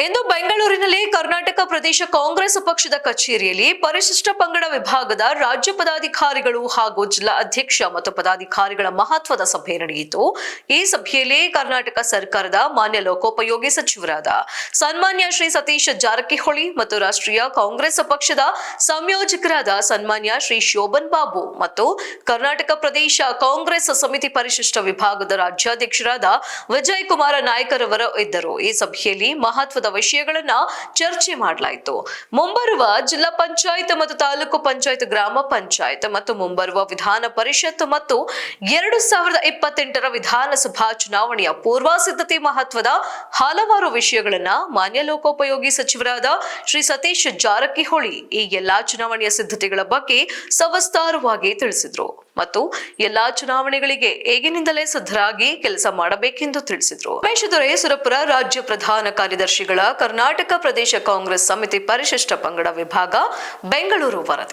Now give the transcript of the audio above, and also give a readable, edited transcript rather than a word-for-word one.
ಇಂದು ಬೆಂಗಳೂರಿನಲ್ಲಿ ಕರ್ನಾಟಕ ಪ್ರದೇಶ ಕಾಂಗ್ರೆಸ್ ಪಕ್ಷದ ಕಚೇರಿಯಲ್ಲಿ ಪರಿಶಿಷ್ಟ ಪಂಗಡ ವಿಭಾಗದ ರಾಜ್ಯ ಪದಾಧಿಕಾರಿಗಳು ಹಾಗೂ ಜಿಲ್ಲಾ ಅಧ್ಯಕ್ಷ ಮತ್ತು ಪದಾಧಿಕಾರಿಗಳ ಮಹತ್ವದ ಸಭೆ ನಡೆಯಿತು. ಈ ಸಭೆಯಲ್ಲಿ ಕರ್ನಾಟಕ ಸರ್ಕಾರದ ಮಾನ್ಯ ಲೋಕೋಪಯೋಗಿ ಸಚಿವರಾದ ಸನ್ಮಾನ್ಯ ಶ್ರೀ ಸತೀಶ್ ಜಾರಕಿಹೊಳಿ ಮತ್ತು ರಾಷ್ಟ್ರೀಯ ಕಾಂಗ್ರೆಸ್ ಪಕ್ಷದ ಸಂಯೋಜಕರಾದ ಸನ್ಮಾನ್ಯ ಶ್ರೀ ಶೋಭನ್ ಬಾಬು ಮತ್ತು ಕರ್ನಾಟಕ ಪ್ರದೇಶ ಕಾಂಗ್ರೆಸ್ ಸಮಿತಿ ಪರಿಶಿಷ್ಟ ವಿಭಾಗದ ರಾಜ್ಯಾಧ್ಯಕ್ಷರಾದ ವಿಜಯ್ ಕುಮಾರ ನಾಯ್ಕರವರು ಇದ್ದರು. ಈ ಸಭೆಯಲ್ಲಿ ಮಹತ್ವದ ವಿಷಯಗಳನ್ನ ಚರ್ಚೆ ಮಾಡಲಾಯಿತು. ಮುಂಬರುವ ಜಿಲ್ಲಾ ಪಂಚಾಯತ್ ಮತ್ತು ತಾಲೂಕು ಪಂಚಾಯತ್, ಗ್ರಾಮ ಪಂಚಾಯತ್ ಮತ್ತು ಮುಂಬರುವ ವಿಧಾನ ಪರಿಷತ್ ಮತ್ತು 2028ರ ವಿಧಾನಸಭಾ ಚುನಾವಣೆಯ ಪೂರ್ವ ಸಿದ್ಧತೆ ಮಹತ್ವದ ಹಲವಾರು ವಿಷಯಗಳನ್ನ ಮಾನ್ಯ ಲೋಕೋಪಯೋಗಿ ಸಚಿವರಾದ ಶ್ರೀ ಸತೀಶ್ ಜಾರಕಿಹೊಳಿ ಈ ಎಲ್ಲಾ ಚುನಾವಣೆಯ ಸಿದ್ಧತೆಗಳ ಬಗ್ಗೆ ಸವಿಸ್ತಾರವಾಗಿ ತಿಳಿಸಿದ್ರು ಮತ್ತು ಎಲ್ಲಾ ಚುನಾವಣೆಗಳಿಗೆ ಈಗಿನಿಂದಲೇ ಸಿದ್ಧರಾಗಿ ಕೆಲಸ ಮಾಡಬೇಕೆಂದು ತಿಳಿಸಿದ್ರು. ರಮೇಶ್ ದೊರೆಸುರಪುರ, ರಾಜ್ಯ ಪ್ರಧಾನ ಕಾರ್ಯದರ್ಶಿಗಳ, ಕರ್ನಾಟಕ ಪ್ರದೇಶ ಕಾಂಗ್ರೆಸ್ ಸಮಿತಿ ಪರಿಶಿಷ್ಟ ಪಂಗಡ ವಿಭಾಗ, ಬೆಂಗಳೂರು ವರದಿ.